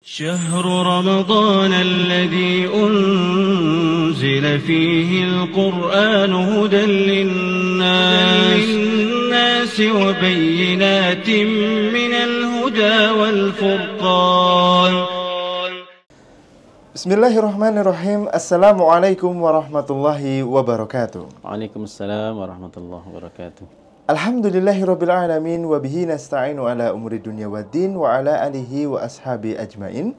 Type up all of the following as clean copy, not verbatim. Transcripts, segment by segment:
شهر رمضان الذي أنزل فيه القرآن هدى للناس وبينات من الهدى والفرقان. Bismillahirrahmanirrahim. Assalamualaikum warahmatullahi wabarakatuh. Waalaikumsalam warahmatullahi wabarakatuh. Alhamdulillahirabbil alamin wa bihi nasta'inu ala umuri dunya waddin wa ala alihi wa ashabi ajmain.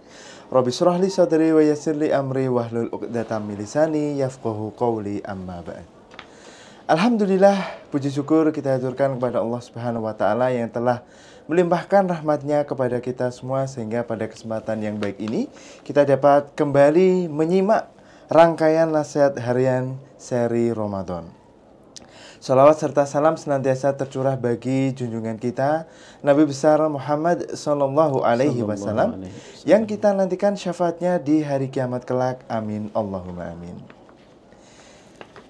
Rabbi shrah li sadri wa yassir li amri wahlul 'uqdatam min lisani yafqahu qawli, amma ba'd. Alhamdulillah, puji syukur kita haturkan kepada Allah Subhanahu wa taala yang telah melimpahkan rahmatnya kepada kita semua, sehingga pada kesempatan yang baik ini kita dapat kembali menyimak rangkaian nasihat harian seri Ramadan. Salawat serta salam senantiasa tercurah bagi junjungan kita Nabi besar Muhammad Sallallahu Alaihi Wasallam yang kita nantikan syafaatnya di hari kiamat kelak. Amin Allahumma amin.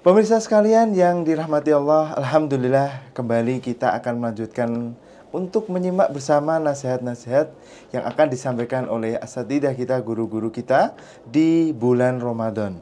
Pemirsa sekalian yang dirahmati Allah, alhamdulillah kembali kita akan melanjutkan untuk menyimak bersama nasihat-nasihat yang akan disampaikan oleh asatidzah kita, guru-guru kita di bulan Ramadan.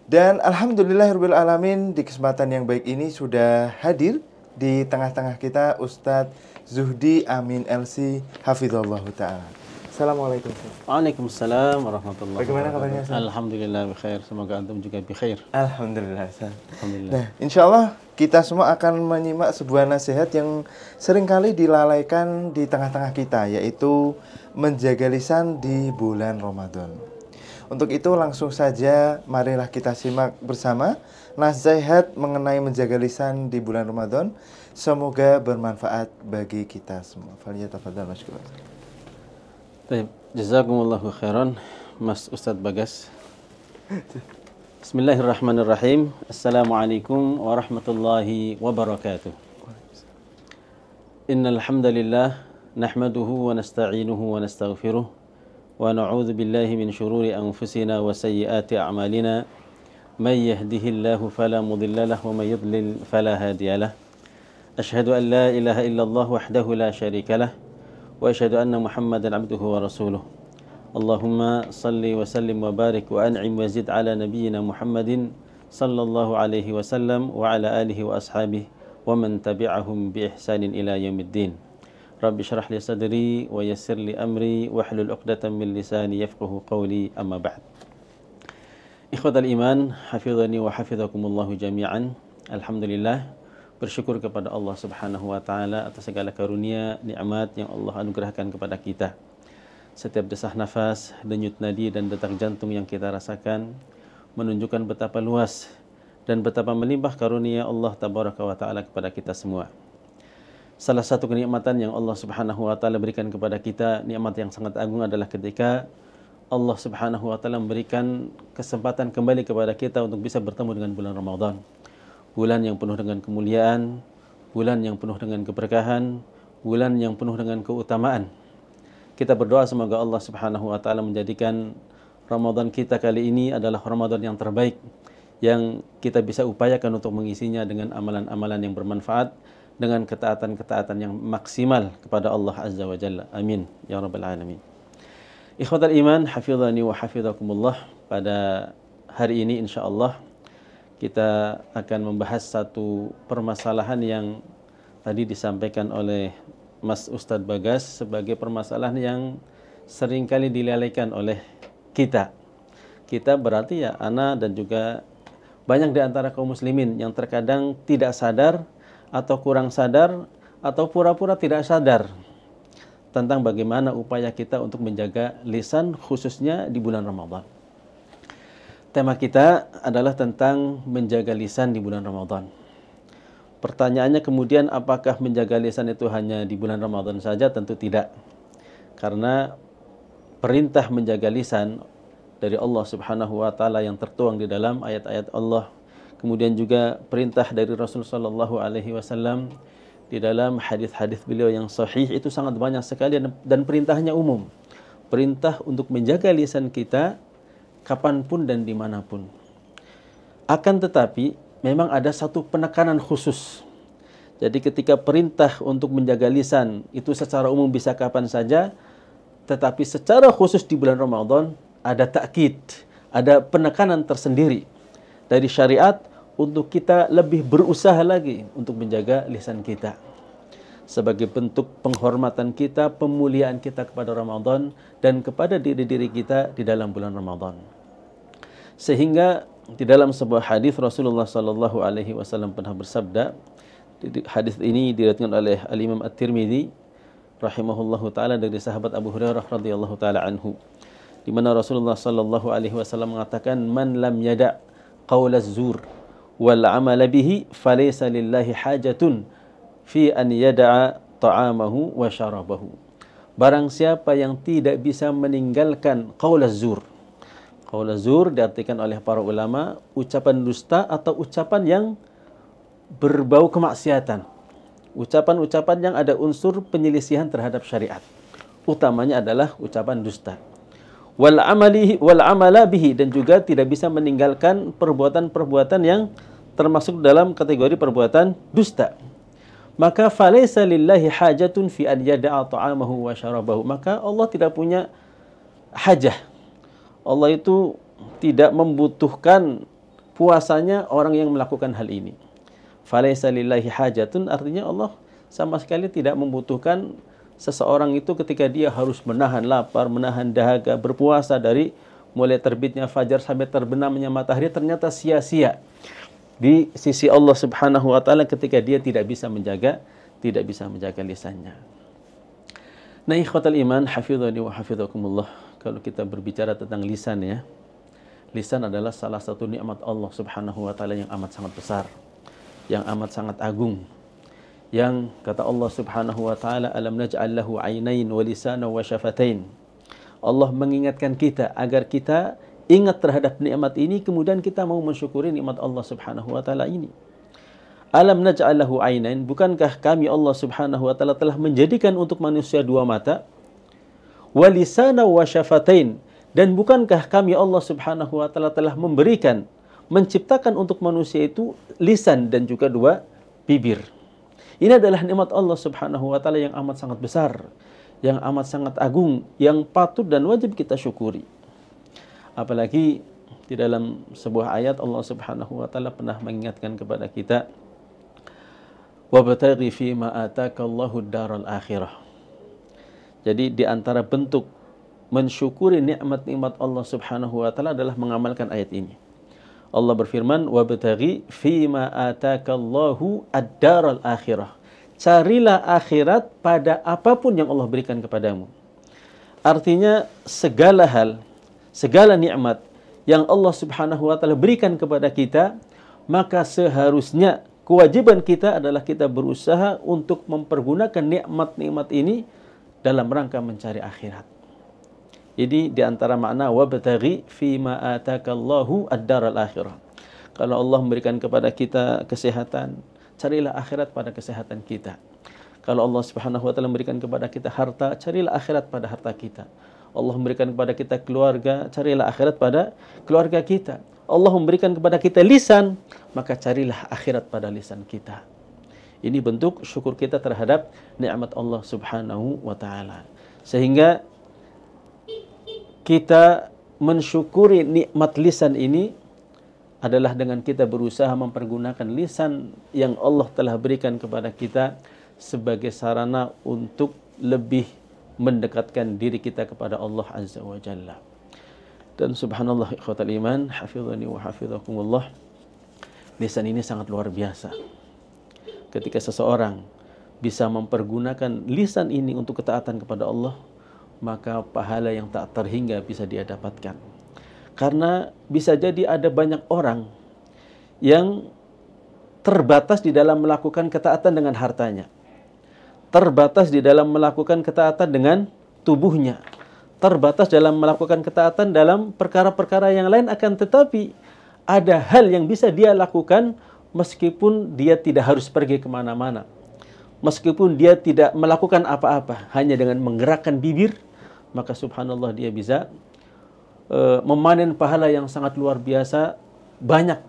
Dan alhamdulillahirabbil alamin, di kesempatan yang baik ini sudah hadir di tengah-tengah kita Ustadz Zuhdi Amin LC hafizallahu taala. Assalamualaikum. Waalaikumsalam warahmatullahi wabarakatuh. Bagaimana kabarnya, Ustaz? Alhamdulillah bikhair, semoga antum juga bikhair. Alhamdulillah, Ustaz. Alhamdulillah. Nah, insyaallah kita semua akan menyimak sebuah nasihat yang seringkali dilalaikan di tengah-tengah kita, yaitu menjaga lisan di bulan Ramadan. Untuk itu langsung saja marilah kita simak bersama nasihat mengenai menjaga lisan di bulan Ramadan. Semoga bermanfaat bagi kita semua. Falyatafadhal mashkuran. Baik, jazakumullahu khairan Mas Ustadz Bagas. Bismillahirrahmanirrahim. Assalamualaikum warahmatullahi wabarakatuh. Innal hamdalillah nahmaduhu wa nasta'inuhu wa nastaghfiruh. ونعوذ بالله من شرور أنفسنا وسيئات أعمالنا من يهده الله فلا مضل له ومن يضلل فلا هادي له أشهد أن لا إله إلا الله وحده لا شريك له وأشهد أن محمدا عبده ورسوله اللهم صل وسلم وبارك وأنعم وزد على نبينا محمد صلى الله عليه وسلم وعلى آله وأصحابه ومن تبعهم بإحسان إلى يوم الدين. Rabbi syrah li sadri wa yassir li amri wahlul 'uqdatam min lisani yafqahu qawli, amma ba'd. Ikhwatal iman, hafizani wa hafizakumullah jami'an. Alhamdulillah, bersyukur kepada Allah Subhanahu wa taala atas segala karunia nikmat yang Allah anugerahkan kepada kita. Setiap desah nafas, denyut nadi dan detak jantung yang kita rasakan menunjukkan betapa luas dan betapa melimpah karunia Allah tabaraka wa taala kepada kita semua. Salah satu kenikmatan yang Allah Subhanahu wa taala berikan kepada kita, nikmat yang sangat agung, adalah ketika Allah Subhanahu wa taala memberikan kesempatan kembali kepada kita untuk bisa bertemu dengan bulan Ramadan. Bulan yang penuh dengan kemuliaan, bulan yang penuh dengan keberkahan, bulan yang penuh dengan keutamaan. Kita berdoa semoga Allah Subhanahu wa taala menjadikan Ramadan kita kali ini adalah Ramadan yang terbaik, yang kita bisa upayakan untuk mengisinya dengan amalan-amalan yang bermanfaat, dengan ketaatan-ketaatan yang maksimal kepada Allah Azza wa Jalla. Amin ya rabbal alamin. Ikhwatal iman, hafizani wa hafizakumullah. Pada hari ini insyaallah kita akan membahas satu permasalahan yang tadi disampaikan oleh Mas Ustadz Bagas sebagai permasalahan yang seringkali dilalaikan oleh kita. Kita berarti ya ana dan juga banyak di antara kaum muslimin yang terkadang tidak sadar atau kurang sadar atau pura-pura tidak sadar tentang bagaimana upaya kita untuk menjaga lisan khususnya di bulan Ramadan. Tema kita adalah tentang menjaga lisan di bulan Ramadan. Pertanyaannya kemudian, apakah menjaga lisan itu hanya di bulan Ramadan saja? Tentu tidak. Karena perintah menjaga lisan dari Allah Subhanahu wa taala yang tertuang di dalam ayat-ayat Allah, kemudian juga perintah dari Rasul sallallahu alaihi wasallam di dalam hadis-hadis beliau yang sahih, itu sangat banyak sekali dan perintahnya umum. Perintah untuk menjaga lisan kita kapanpun dan dimanapun. Akan tetapi memang ada satu penekanan khusus. Jadi ketika perintah untuk menjaga lisan itu secara umum bisa kapan saja, tetapi secara khusus di bulan Ramadan ada takkid, ada penekanan tersendiri dari syariat untuk kita lebih berusaha lagi untuk menjaga lisan kita. Sebagai bentuk penghormatan kita, pemuliaan kita kepada Ramadan dan kepada diri-diri kita di dalam bulan Ramadan. Sehingga di dalam sebuah hadis Rasulullah sallallahu alaihi wasallam pernah bersabda, hadis ini diriwayatkan oleh Al-Imam At-Tirmidzi rahimahullahu taala dari sahabat Abu Hurairah radhiyallahu taala anhu, di mana Rasulullah sallallahu alaihi wasallam mengatakan, man lam yada' qaulaz zur wal amala bihi falaysa lillahi hajatun fi an yada'a ta'amahu wa syarabahu. Barang siapa yang tidak bisa meninggalkan qaulaz zur. Qaulaz zur diartikan oleh para ulama ucapan dusta atau ucapan yang berbau kemaksiatan. Ucapan-ucapan yang ada unsur penyelisihan terhadap syariat. Utamanya adalah ucapan dusta. Wal amala bihi, dan juga tidak bisa meninggalkan perbuatan-perbuatan yang termasuk dalam kategori perbuatan dusta. Maka falaysa lillahi hajatun fi an yada'a ta'amahu wa syarabahu. Maka Allah tidak punya hajah. Allah itu tidak membutuhkan puasanya orang yang melakukan hal ini. Falaysa lillahi hajatun artinya Allah sama sekali tidak membutuhkan seseorang itu ketika dia harus menahan lapar, menahan dahaga, berpuasa dari mulai terbitnya fajar sampai terbenamnya matahari, ternyata sia-sia di sisi Allah Subhanahu wa taala ketika dia tidak bisa menjaga lisannya. Nah, ikhwatal iman, hafizani wa hafizakumullah, kalau kita berbicara tentang lisan ya, lisan adalah salah satu nikmat Allah Subhanahu wa taala yang amat sangat besar, yang amat sangat agung, yang kata Allah Subhanahu wa taala, alam naj'al lahu 'ainain wa lisanan wa syafatain. Allah mengingatkan kita agar kita ingat terhadap nikmat ini, kemudian kita mau mensyukuri nikmat Allah Subhanahu wa taala ini. Alam naj'al lahu 'ainain, bukankah kami Allah Subhanahu wa taala telah menjadikan untuk manusia dua mata, wa lisanan wa syafatain, dan bukankah kami Allah Subhanahu wa taala telah menciptakan untuk manusia itu lisan dan juga dua bibir. Ini adalah nikmat Allah Subhanahu wa taala yang amat sangat besar, yang amat sangat agung, yang patut dan wajib kita syukuri. Apalagi di dalam sebuah ayat Allah Subhanahu wa taala pernah mengingatkan kepada kita, wabtaghi fima atakallahu ad-daral akhirah. Jadi di antara bentuk mensyukuri nikmat-nikmat Allah Subhanahu wa taala adalah mengamalkan ayat ini. Allah berfirman, wabtaghi fima atakallahu ad-daral akhirah. Carilah akhirat pada apapun yang Allah berikan kepadamu. Artinya segala hal, segala nikmat yang Allah Subhanahu wa taala berikan kepada kita, maka seharusnya kewajiban kita adalah kita berusaha untuk mempergunakan nikmat-nikmat ini dalam rangka mencari akhirat. Jadi di antara makna wabtaghi fima atakallahu ad-daral akhirah. Kalau Allah memberikan kepada kita kesehatan, carilah akhirat pada kesehatan kita. Kalau Allah Subhanahu wa taala memberikan kepada kita harta, carilah akhirat pada harta kita. Allah memberikan kepada kita keluarga, carilah akhirat pada keluarga kita. Allah memberikan kepada kita lisan, maka carilah akhirat pada lisan kita. Ini bentuk syukur kita terhadap nikmat Allah Subhanahu wa taala. Sehingga kita mensyukuri nikmat lisan ini adalah dengan kita berusaha mempergunakan lisan yang Allah telah berikan kepada kita sebagai sarana untuk lebih mendekatkan diri kita kepada Allah Azza wa Jalla. Dan subhanallah ikhwatal iman, hafizani wa hafizakumullah, lisan ini sangat luar biasa. Ketika seseorang bisa mempergunakan lisan ini untuk ketaatan kepada Allah, maka pahala yang tak terhingga bisa dia dapatkan. Karena bisa jadi ada banyak orang yang terbatas di dalam melakukan ketaatan dengan hartanya, terbatas di dalam melakukan ketaatan dengan tubuhnya, terbatas dalam melakukan ketaatan dalam perkara-perkara yang lain, akan tetapi ada hal yang bisa dia lakukan meskipun dia tidak harus pergi kemana-mana, meskipun dia tidak melakukan apa-apa, hanya dengan menggerakkan bibir, maka subhanallah dia bisa memanen pahala yang sangat luar biasa banyak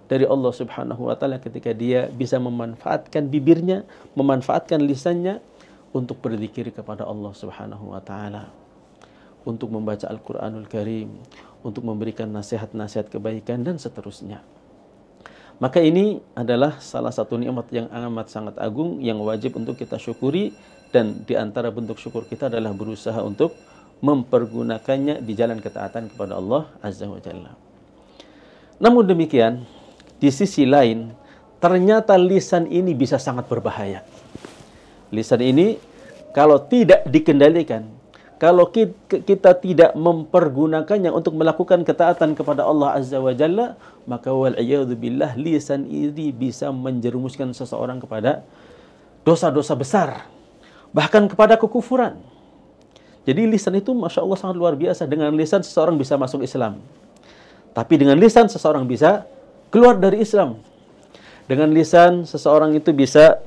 dari Allah Subhanahu wa taala ketika dia bisa memanfaatkan bibirnya, memanfaatkan lisannya untuk berzikir kepada Allah Subhanahu wa taala. untuk membaca Al-Quranul Karim, untuk memberikan nasihat-nasihat kebaikan, dan seterusnya. Maka ini adalah salah satu nikmat yang amat sangat agung yang wajib untuk kita syukuri, dan di antara bentuk syukur kita adalah berusaha untuk mempergunakannya di jalan ketaatan kepada Allah Azza wa Jalla. Namun demikian, di sisi lain, ternyata lisan ini bisa sangat berbahaya. Lisan ini kalau tidak dikendalikan, kalau kita tidak mempergunakannya untuk melakukan ketaatan kepada Allah Azza wa Jalla, maka wal'iyadzubillah, lisan ini bisa menjerumuskan seseorang kepada dosa-dosa besar, bahkan kepada kekufuran. Jadi lisan itu Masya Allah sangat luar biasa. Dengan lisan seseorang bisa masuk Islam, tapi dengan lisan seseorang bisa keluar dari Islam. Dengan lisan seseorang itu bisa,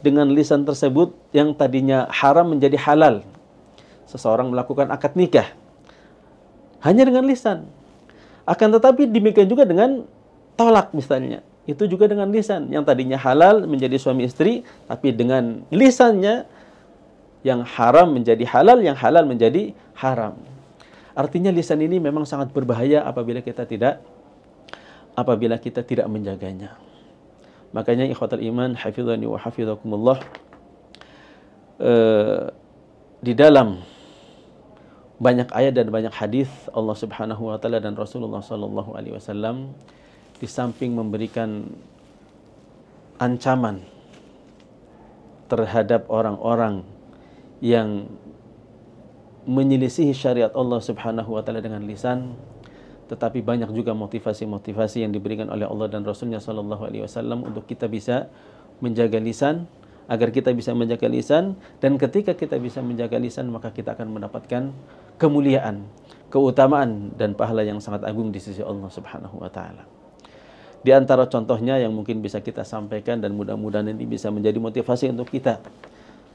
dengan lisan tersebut yang tadinya haram menjadi halal. Seseorang melakukan akad nikah hanya dengan lisan. Akan tetapi demikian juga dengan tolak misalnya. Itu juga dengan lisan. Yang tadinya halal menjadi suami istri, tapi dengan lisannya yang haram menjadi halal, yang halal menjadi haram. Artinya lisan ini memang sangat berbahaya apabila kita tidak menjaganya. Makanya ikhwatal iman, hafizani wa hafizakumullah, di dalam banyak ayat dan banyak hadis Allah Subhanahu wa taala dan Rasulullah sallallahu alaihi wasallam di samping memberikan ancaman terhadap orang-orang yang menyelisihi syariat Allah Subhanahu wa taala dengan lisan, tetapi banyak juga motivasi-motivasi yang diberikan oleh Allah dan Rasulnya sallallahu alaihi wasallam untuk kita bisa menjaga lisan, agar kita bisa menjaga lisan, dan ketika kita bisa menjaga lisan maka kita akan mendapatkan kemuliaan, keutamaan dan pahala yang sangat agung di sisi Allah Subhanahu wa taala. Di antara contohnya yang mungkin bisa kita sampaikan dan mudah-mudahan ini bisa menjadi motivasi untuk kita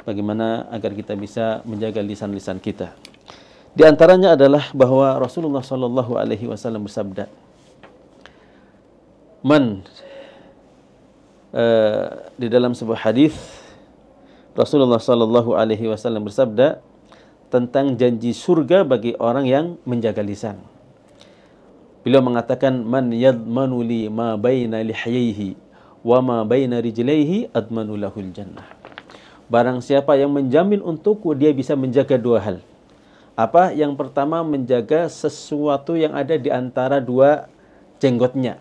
bagaimana agar kita bisa menjaga lisan-lisan kita. Di antaranya adalah bahwa Rasulullah sallallahu alaihi wasallam bersabda, di dalam sebuah hadis Rasulullah sallallahu alaihi wasallam bersabda tentang janji surga bagi orang yang menjaga lisan. Beliau mengatakan, man yadmanu li ma baina lihyaihi wa ma baina rijlaihi admanu lahul jannah. Barang siapa yang menjamin untukku, dia bisa menjaga dua hal. Apa? Yang pertama, menjaga sesuatu yang ada di antara dua jenggotnya.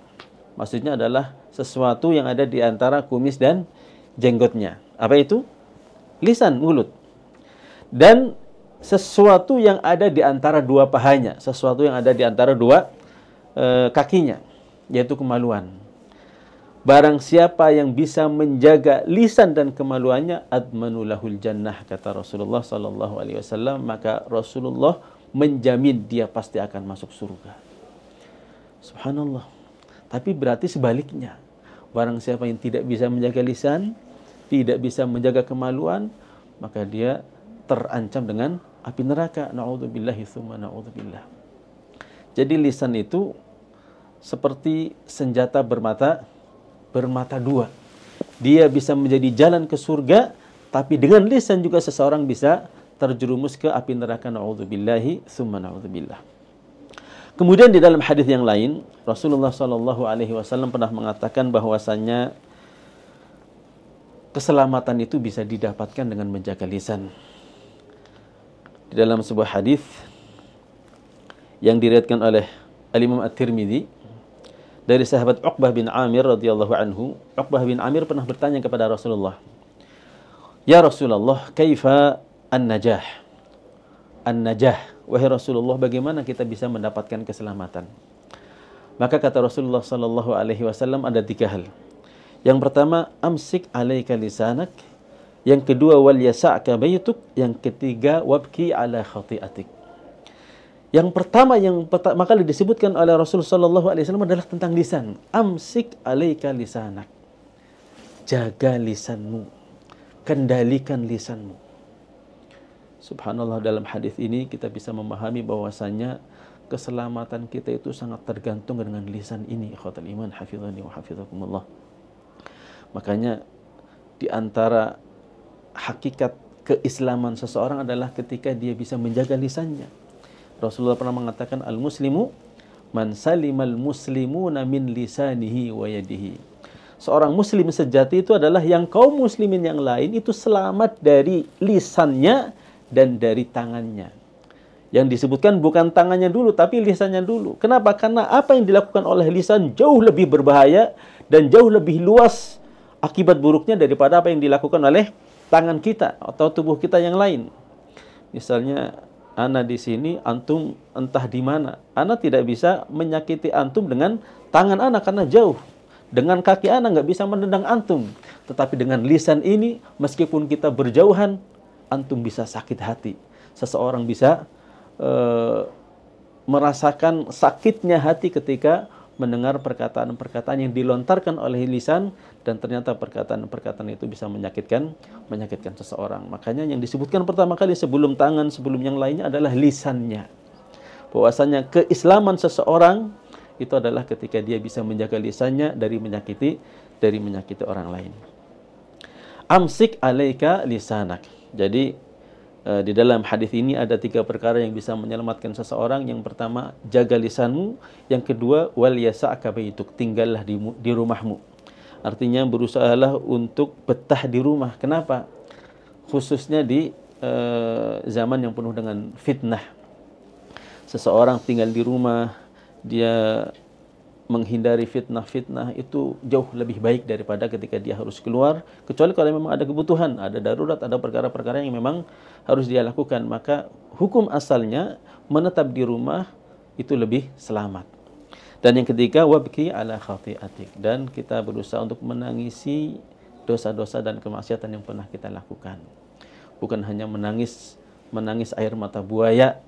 Maksudnya adalah sesuatu yang ada di antara kumis dan jenggotnya. Apa itu? Lisan, mulut. Dan sesuatu yang ada di antara dua pahanya, sesuatu yang ada di antara dua kakinya, yaitu kemaluan. Barang siapa yang bisa menjaga lisan dan kemaluannya, admanu lahul jannah, kata Rasulullah sallallahu alaihi wasallam, maka Rasulullah menjamin dia pasti akan masuk surga. Subhanallah. Tapi berarti sebaliknya, barang siapa yang tidak bisa menjaga lisan, tidak bisa menjaga kemaluan, maka dia terancam dengan api neraka. Na'udzubillahi tsumma na'udzubillah. Jadi lisan itu seperti senjata bermata dua. Dia bisa menjadi jalan ke surga, tapi dengan lisan juga seseorang bisa terjerumus ke api neraka. Na'udzubillahi tsumma na'udzubillah. Kemudian di dalam hadis yang lain, Rasulullah sallallahu alaihi wasallam pernah mengatakan bahwasannya keselamatan itu bisa didapatkan dengan menjaga lisan. Di dalam sebuah hadis yang diriwayatkan oleh Al-Imam At-Tirmidzi dari sahabat Uqbah bin Amir radhiyallahu anhu, Uqbah bin Amir pernah bertanya kepada Rasulullah, "Ya Rasulullah, kaifa an-najah?" An-najah, wahai Rasulullah, bagaimana kita bisa mendapatkan keselamatan? Maka kata Rasulullah sallallahu alaihi wasallam ada tiga hal. Yang pertama, amsik alaika lisanak. Yang kedua, wal yasa'ka baytuk. Yang ketiga, wabki ala khati'atik. Yang pertama kali disebutkan oleh Rasulullah sallallahu alaihi wasallam adalah tentang lisan. Amsik alaika lisanak. Jaga lisanmu. Kendalikan lisanmu. Subhanallah, dalam hadis ini kita bisa memahami bahwasanya keselamatan kita itu sangat tergantung dengan lisan ini. Ikhwatal iman, hafizani wa hafizakumullah. Makanya di antara hakikat keislaman seseorang adalah ketika dia bisa menjaga lisannya. Rasulullah pernah mengatakan al-muslimu man salimal muslimuna min lisanihi wa yadihi. Seorang muslim sejati itu adalah yang kaum muslimin yang lain itu selamat dari lisannya dan dari tangannya. Yang disebutkan bukan tangannya dulu, tapi lisannya dulu. Kenapa? Karena apa yang dilakukan oleh lisan jauh lebih berbahaya dan jauh lebih luas akibat buruknya daripada apa yang dilakukan oleh tangan kita atau tubuh kita yang lain. Misalnya, ana di sini, antum entah di mana. Ana tidak bisa menyakiti antum dengan tangan ana karena jauh. Dengan kaki ana nggak bisa menendang antum. Tetapi dengan lisan ini, meskipun kita berjauhan, antum bisa sakit hati. Seseorang bisa merasakan sakitnya hati ketika mendengar perkataan-perkataan yang dilontarkan oleh lisan, dan ternyata perkataan-perkataan itu bisa menyakitkan seseorang. Makanya yang disebutkan pertama kali sebelum tangan, sebelum yang lainnya adalah lisannya. Bahwasanya keislaman seseorang itu adalah ketika dia bisa menjaga lisannya dari menyakiti orang lain. Amsik alaika lisanak. Jadi di dalam hadis ini ada 3 perkara yang bisa menyelamatkan seseorang. Yang pertama, jaga lisanmu. Yang kedua, wal yasa'ka baituk, tinggallah di rumahmu. Artinya berusahalah untuk betah di rumah. Kenapa? Khususnya di zaman yang penuh dengan fitnah. Seseorang tinggal di rumah, dia menghindari fitnah-fitnah itu jauh lebih baik daripada ketika dia harus keluar, kecuali kalau memang ada kebutuhan, ada darurat, ada perkara-perkara yang memang harus dia lakukan. Maka hukum asalnya menetap di rumah itu lebih selamat. Dan yang ketiga, wabki ala khati'atik, dan kita berusaha untuk menangisi dosa-dosa dan kemaksiatan yang pernah kita lakukan. Bukan hanya menangis air mata buaya,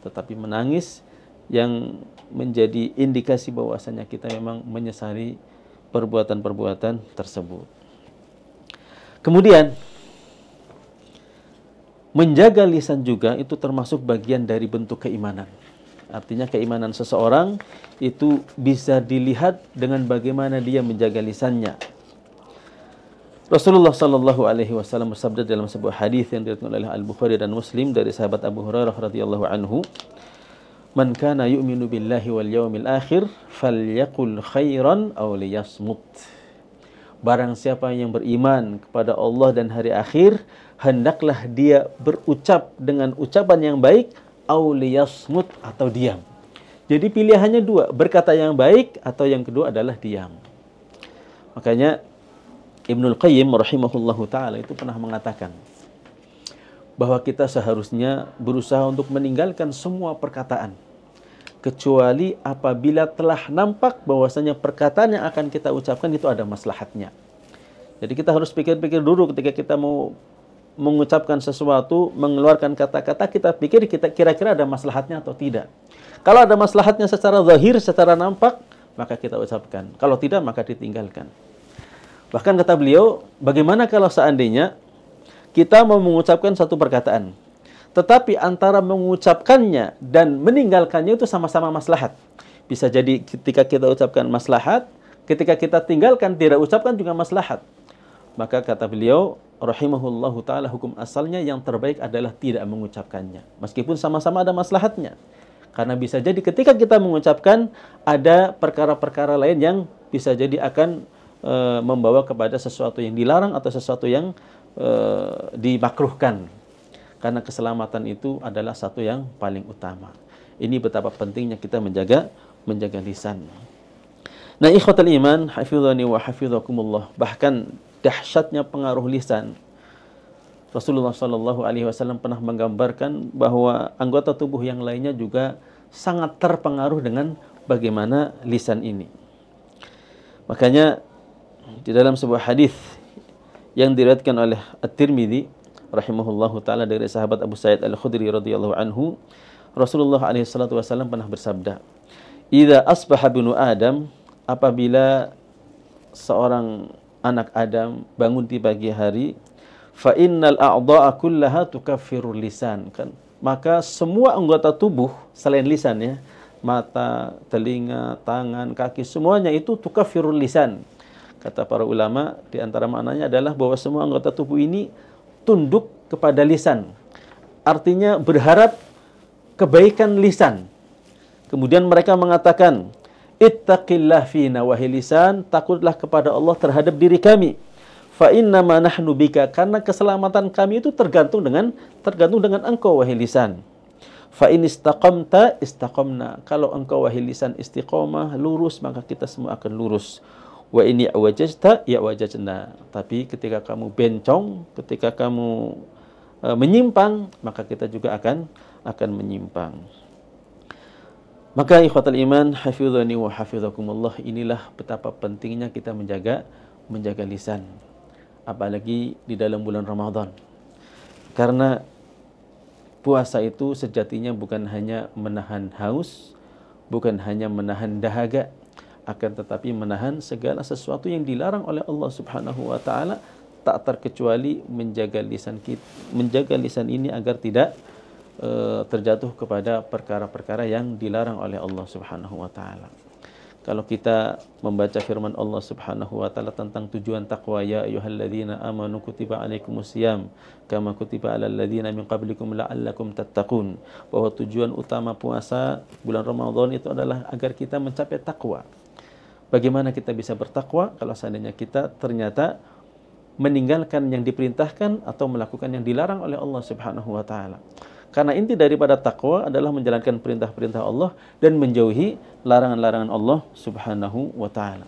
tetapi menangis yang menjadi indikasi bahwasanya kita memang menyesali perbuatan-perbuatan tersebut. Kemudian, menjaga lisan juga itu termasuk bagian dari bentuk keimanan. Artinya keimanan seseorang itu bisa dilihat dengan bagaimana dia menjaga lisannya. Rasulullah sallallahu alaihi wasallam bersabda dalam sebuah hadis yang diriwayatkan oleh Al-Bukhari dan Muslim dari sahabat Abu Hurairah radhiyallahu anhu, "Man kana yu'minu billahi wal yawmil akhir falyaqul khairan aw liyasmut." Barang siapa yang beriman kepada Allah dan hari akhir, hendaklah dia berucap dengan ucapan yang baik, aw liyasmut, atau diam. Jadi pilihannya 2, berkata yang baik atau yang kedua adalah diam. Makanya Ibnul Qayyim rahimahullahu ta'ala itu pernah mengatakan bahwa kita seharusnya berusaha untuk meninggalkan semua perkataan, kecuali apabila telah nampak bahwasanya perkataan yang akan kita ucapkan itu ada maslahatnya. Jadi kita harus pikir-pikir dulu ketika kita mau mengucapkan sesuatu, mengeluarkan kata-kata, kita pikir kita kira-kira ada maslahatnya atau tidak. Kalau ada maslahatnya secara zahir, secara nampak, maka kita ucapkan. Kalau tidak, maka ditinggalkan. Bahkan kata beliau, bagaimana kalau seandainya kita mau mengucapkan satu perkataan, tetapi antara mengucapkannya dan meninggalkannya itu sama-sama maslahat. Bisa jadi ketika kita ucapkan maslahat, ketika kita tinggalkan tidak ucapkan juga maslahat. Maka kata beliau, rahimahullahu ta'ala, hukum asalnya yang terbaik adalah tidak mengucapkannya, meskipun sama-sama ada maslahatnya. Karena bisa jadi ketika kita mengucapkan, ada perkara-perkara lain yang bisa jadi akan membawa kepada sesuatu yang dilarang atau sesuatu yang dimakruhkan. Karena keselamatan itu adalah satu yang paling utama. Ini betapa pentingnya kita menjaga lisan. Nah, ikhwatal iman, hafizani wa hafizakumullah. Bahkan dahsyatnya pengaruh lisan. Rasulullah sallallahu alaihi wasallam pernah menggambarkan bahwa anggota tubuh yang lainnya juga sangat terpengaruh dengan bagaimana lisan ini. Makanya di dalam sebuah hadis yang diriwayatkan oleh At-Tirmidzi rahimahullahu taala dari sahabat Abu Sa'id Al-Khudri radhiyallahu anhu, Rasulullah alaihi salatu wasallam pernah bersabda, "Idza asbaha ibnu Adam," apabila seorang anak Adam bangun di pagi hari, fa innal a'dha'a kullaha tukaffirul lisan, kan, maka semua anggota tubuh selain lisan, ya, mata, telinga, tangan, kaki, semuanya itu tukaffirul lisan. Kata para ulama, di antara maknanya adalah bahwa semua anggota tubuh ini tunduk kepada lisan. Artinya berharap kebaikan lisan. Kemudian mereka mengatakan, ittaqillah fina wahai lisan, takutlah kepada Allah terhadap diri kami. Fa innama nahnu bika, karena keselamatan kami itu tergantung dengan engkau wahai lisan. Fa in istaqamta istaqamna, kalau engkau wahai lisan istiqomah, lurus, maka kita semua akan lurus. Wa in ya'wajajta ya'wajajna, tapi ketika kamu bencong, ketika kamu menyimpang, maka kita juga akan menyimpang. Maka ikhwatal iman, hafizani wa hafizakumullah, inilah betapa pentingnya kita menjaga lisan, apalagi di dalam bulan Ramadan. Karena puasa itu sejatinya bukan hanya menahan haus, bukan hanya menahan dahaga, akan tetapi menahan segala sesuatu yang dilarang oleh Allah Subhanahu wa taala, tak terkecuali menjaga lisan ini agar tidak terjatuh kepada perkara-perkara yang dilarang oleh Allah Subhanahu wa taala. Kalau kita membaca firman Allah Subhanahu wa taala tentang tujuan takwa, ya ayyuhalladzina amanu kutiba alaikumusiyam kama kutiba alal ladzina min qablikum la'allakum tattaqun, bahwa tujuan utama puasa bulan Ramadan itu adalah agar kita mencapai takwa. Bagaimana kita bisa bertakwa kalau seandainya kita ternyata meninggalkan yang diperintahkan atau melakukan yang dilarang oleh Allah Subhanahu wa taala. Karena inti daripada takwa adalah menjalankan perintah-perintah Allah dan menjauhi larangan-larangan Allah Subhanahu wa taala.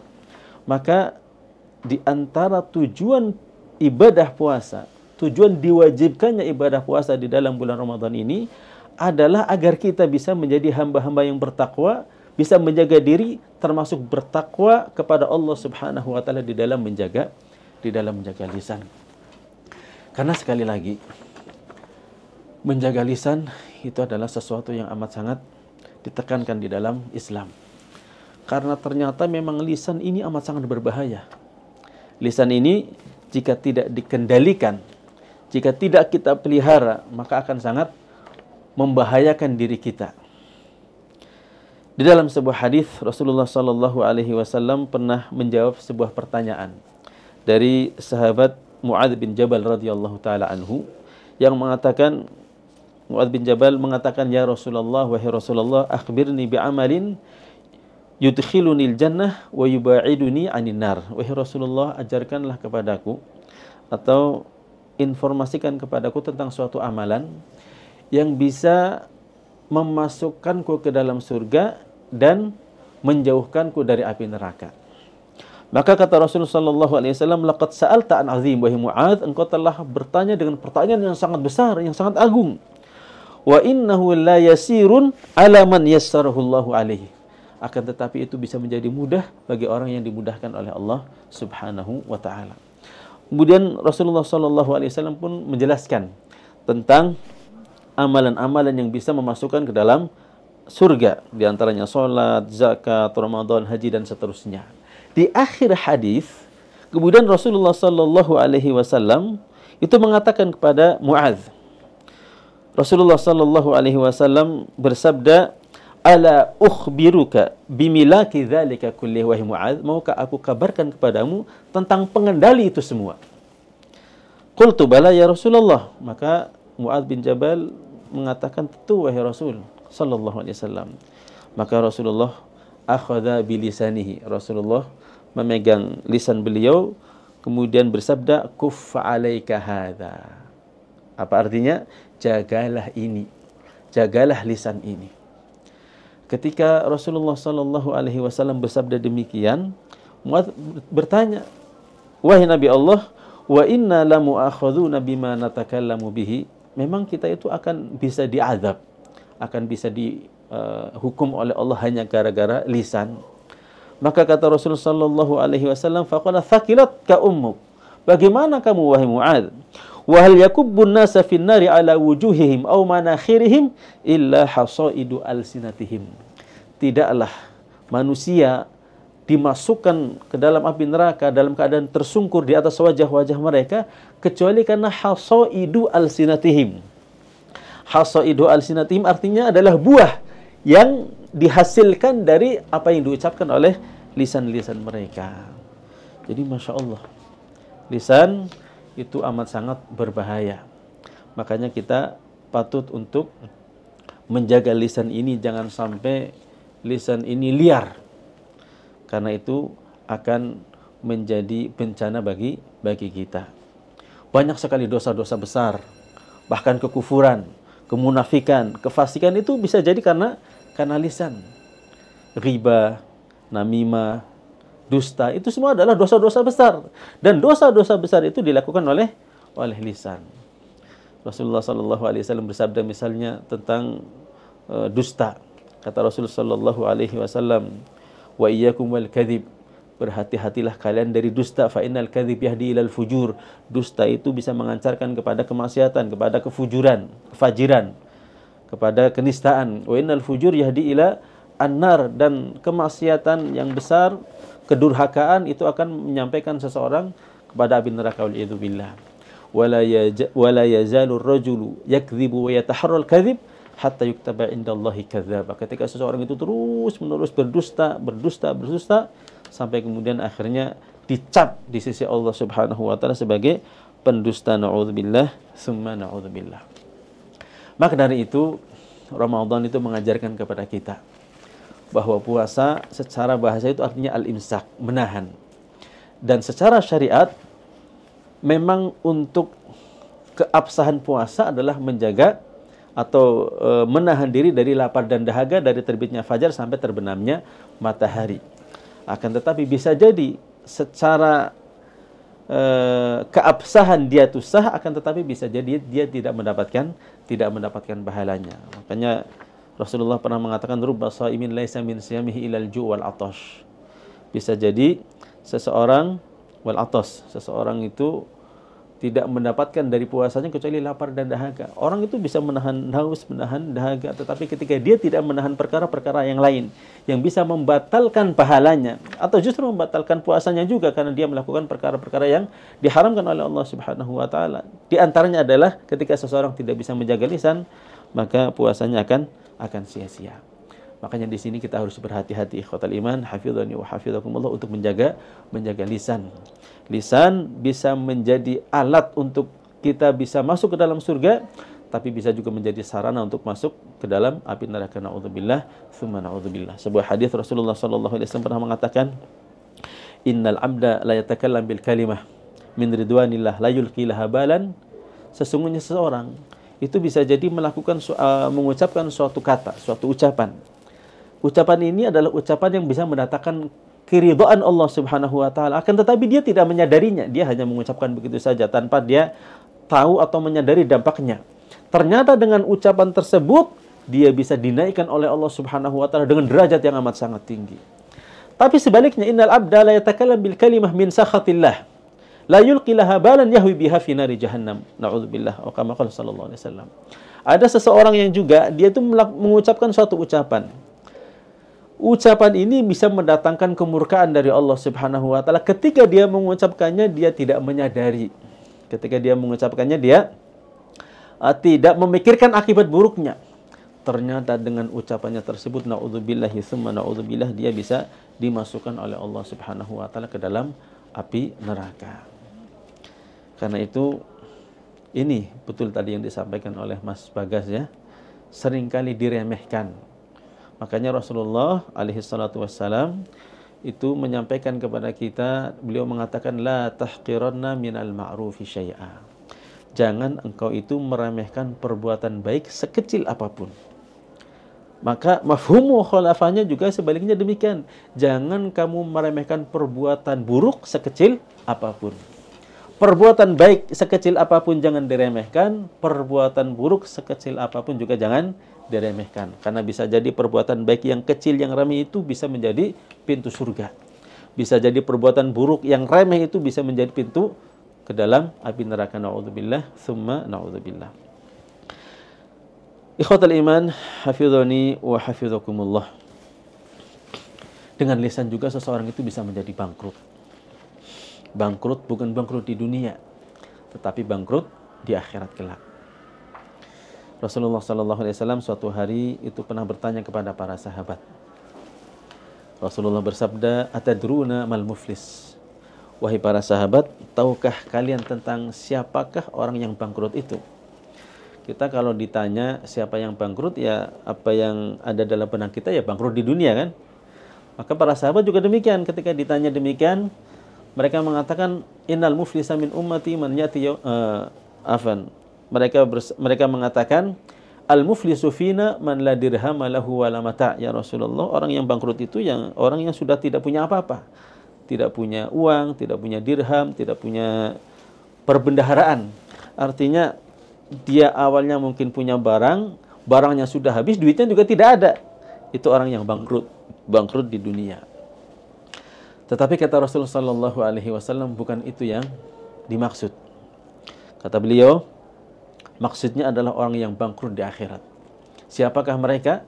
Maka di antara tujuan ibadah puasa, tujuan diwajibkannya ibadah puasa di dalam bulan Ramadan ini adalah agar kita bisa menjadi hamba-hamba yang bertakwa, bisa menjaga diri, termasuk bertakwa kepada Allah Subhanahu wa taala di dalam menjaga lisan. Karena sekali lagi, menjaga lisan itu adalah sesuatu yang amat sangat ditekankan di dalam Islam. Karena ternyata memang lisan ini amat sangat berbahaya. Lisan ini jika tidak dikendalikan, jika tidak kita pelihara, maka akan sangat membahayakan diri kita. Di dalam sebuah hadis Rasulullah sallallahu alaihi wasallam pernah menjawab sebuah pertanyaan dari sahabat Mu'adz bin Jabal radhiyallahu taala anhu, yang mengatakan, Mu'adz bin Jabal mengatakan, ya Rasulullah, wahai Rasulullah, akhbirni bi'amalin yudkhilunil jannah wa yuba'iduni 'anil nar. Wahai Rasulullah, ajarkanlah kepadaku atau informasikan kepadaku tentang suatu amalan yang bisa memasukkanku ke dalam surga dan menjauhkanku dari api neraka. Maka kata Rasulullah sallallahu alaihi wasallam, laqad sa'alta an 'azim, wahai Mu'adz, engkau telah bertanya dengan pertanyaan yang sangat besar, yang sangat agung. Wa innahu la yasirun ala man yassarahu Allahu alaihi. Akan tetapi itu bisa menjadi mudah bagi orang yang dimudahkan oleh Allah Subhanahu wa taala. Kemudian Rasulullah sallallahu alaihi wasallam pun menjelaskan tentang amalan-amalan yang bisa memasukkan ke dalam surga, di antaranya salat, zakat, Ramadan, haji dan seterusnya. Di akhir hadis, kemudian Rasulullah sallallahu alaihi wasallam itu mengatakan kepada Mu'adz, Rasulullah sallallahu alaihi wasallam bersabda, ala ukhbiruka bimilaki dzalika kulli, wahai Mu'adz, maukah aku kabarkan kepadamu tentang pengendali itu semua? Qultu bala ya Rasulullah. Maka Mu'adz bin Jabal mengatakan, tentu wahai Rasul sallallahu alaihi wasallam. Maka Rasulullah akhadha bilisanihi, Rasulullah memegang lisan beliau, kemudian bersabda, kuffa alaika hadza. Apa artinya? Jagalah ini, jagalah lisan ini. Ketika Rasulullah sallallahu alaihi wasallam bersabda demikian, Mu'adz bertanya, wahai Nabi Allah, wa inna la mu'akhadzuna bima natakallamu bihi, memang kita itu akan bisa diazab, akan bisa dihukum oleh Allah hanya gara-gara lisan. Maka kata Rasulullah sallallahu alaihi wasallam, faqala thaqilat ka ummuk, bagaimana kamu wahai Mu'adz? Wa hal yakubbun nasa fin nari ala wujuhihim aw manakhirihim illa hasaidu alsinatihim. Tidaklah manusia dimasukkan ke dalam api neraka dalam keadaan tersungkur di atas wajah-wajah mereka kecuali karena hasaidu alsinatihim. Hasaidu alsinatihim artinya adalah buah yang dihasilkan dari apa yang diucapkan oleh lisan-lisan mereka. Jadi Masya Allah, lisan itu amat sangat berbahaya. Makanya kita patut untuk menjaga lisan ini jangan sampai lisan ini liar. Karena itu akan menjadi bencana bagi kita. Banyak sekali dosa-dosa besar, bahkan kekufuran, kemunafikan, kefasikan itu bisa jadi karena lisan. Riba, namimah, dusta, itu semua adalah dosa-dosa besar. Dan dosa-dosa besar itu dilakukan oleh lisan. Rasulullah SAW bersabda misalnya tentang dusta. Kata Rasulullah SAW, wa iyyakum wal kadhib, berhati-hatilah kalian dari dusta, fa innal kadhib yahdi ilal fujur. Dusta itu bisa mengantarkan kepada kemaksiatan, kepada kefujuran, kefajiran, kepada kenistaan. Wa innal fujur yahdi ila annar, dan kemaksiatan yang besar, kedurhakaan itu akan menyampaikan seseorang kepada api neraka, wal'iyadzu billah. Wala yazalu ar-rajulu yakdzibu wa yataharral kadhib hatta yuktaba indallahi kadzdzaba. Ketika seseorang itu terus-menerus berdusta sampai kemudian akhirnya dicap di sisi Allah Subhanahu wa taala sebagai pendusta, naudzubillah, tsumma naudzubillah. Maka dari itu Ramadan itu mengajarkan kepada kita bahwa puasa secara bahasa itu artinya al-imsak, menahan. Dan secara syariat memang untuk keabsahan puasa adalah menjaga atau menahan diri dari lapar dan dahaga dari terbitnya fajar sampai terbenamnya matahari. Akan tetapi bisa jadi secara keabsahan dia tuh sah, akan tetapi bisa jadi dia tidak mendapatkan pahalanya. Makanya Rasulullah pernah mengatakan rubba shaimin laisa min siyamihi ilal ju' wal 'atash. Bisa jadi seseorang seseorang itu tidak mendapatkan dari puasanya kecuali lapar dan dahaga. Orang itu bisa menahan haus, menahan dahaga, tetapi ketika dia tidak menahan perkara-perkara yang lain yang bisa membatalkan pahalanya atau justru membatalkan puasanya juga karena dia melakukan perkara-perkara yang diharamkan oleh Allah Subhanahu wa taala. Di antaranya adalah ketika seseorang tidak bisa menjaga lisan, maka puasanya akan sia-sia. Makanya di sini kita harus berhati-hati, ikhwatal iman, hafizani wa hafizakumullah, untuk menjaga lisan. Lisan bisa menjadi alat untuk kita bisa masuk ke dalam surga, tapi bisa juga menjadi sarana untuk masuk ke dalam api neraka, naudzubillah, tsumma naudzubillah. Sebuah hadis Rasulullah sallallahu alaihi wasallam pernah mengatakan, innal abda la yatakallam bil kalimah min ridwanillah la yulqi laha balan. Sesungguhnya seseorang itu bisa jadi mengucapkan suatu kata, suatu ucapan. Ucapan ini adalah ucapan yang bisa mendatangkan keridhaan Allah Subhanahu wa taala, akan tetapi dia tidak menyadarinya. Dia hanya mengucapkan begitu saja tanpa dia tahu atau menyadari dampaknya. Ternyata dengan ucapan tersebut dia bisa dinaikkan oleh Allah Subhanahu wa taala dengan derajat yang amat sangat tinggi. Tapi sebaliknya, innal abda la yatakallam bil kalimah min sakhatillah la yulqi laha balan yahwi biha fi nari jahannam, naudzubillah, wa kama qala sallallahu alaihi wasallam. Ada seseorang yang juga dia itu mengucapkan suatu ucapan. Ucapan ini bisa mendatangkan kemurkaan dari Allah Subhanahu wa taala. Ketika dia mengucapkannya dia tidak menyadari. Ketika dia mengucapkannya dia tidak memikirkan akibat buruknya. Ternyata dengan ucapannya tersebut, naudzubillahi tsumma naudzubillah, dia bisa dimasukkan oleh Allah Subhanahu wa taala ke dalam api neraka. Karena itu ini betul tadi yang disampaikan oleh Mas Bagas ya, seringkali diremehkan. Makanya Rasulullah alaihi salatu wassalam itu menyampaikan kepada kita, beliau mengatakan la tahqiranna minal ma'rufi syai'a. Jangan engkau itu meremehkan perbuatan baik sekecil apapun. Maka mafhum mukhalafahnya juga sebaliknya demikian. Jangan kamu meremehkan perbuatan buruk sekecil apapun. Perbuatan baik sekecil apapun jangan diremehkan, perbuatan buruk sekecil apapun juga jangan diremehkan. Karena bisa jadi perbuatan baik yang kecil, yang remeh itu bisa menjadi pintu surga. Bisa jadi perbuatan buruk yang remeh itu bisa menjadi pintu ke dalam api neraka, naudzubillah, tsumma naudzubillah. Ikhwatal iman, hafizani wa hafizakumullah. Dengan lisan juga seseorang itu bisa menjadi bangkrut. Bangkrut bukan bangkrut di dunia, tetapi bangkrut di akhirat kelak. Rasulullah SAW suatu hari itu pernah bertanya kepada para sahabat. Rasulullah bersabda, atadruna mal muflis? Wahai para sahabat, tahukah kalian tentang siapakah orang yang bangkrut itu? Kita kalau ditanya siapa yang bangkrut, ya apa yang ada dalam benak kita, ya bangkrut di dunia kan. Maka para sahabat juga demikian, ketika ditanya demikian, mereka mengatakan innal muflisa min ummati man yati mereka mengatakan al muflisu fina man la dirham lahu wala mata'. Ya Rasulullah, orang yang bangkrut itu yang orang yang sudah tidak punya apa-apa. Tidak punya uang, tidak punya dirham, tidak punya perbendaharaan. Artinya dia awalnya mungkin punya barang, barangnya sudah habis, duitnya juga tidak ada. Itu orang yang bangkrut di dunia. Tetapi kata Rasulullah sallallahu alaihi wasallam, bukan itu yang dimaksud. Kata beliau, maksudnya adalah orang yang bangkrut di akhirat. Siapakah mereka?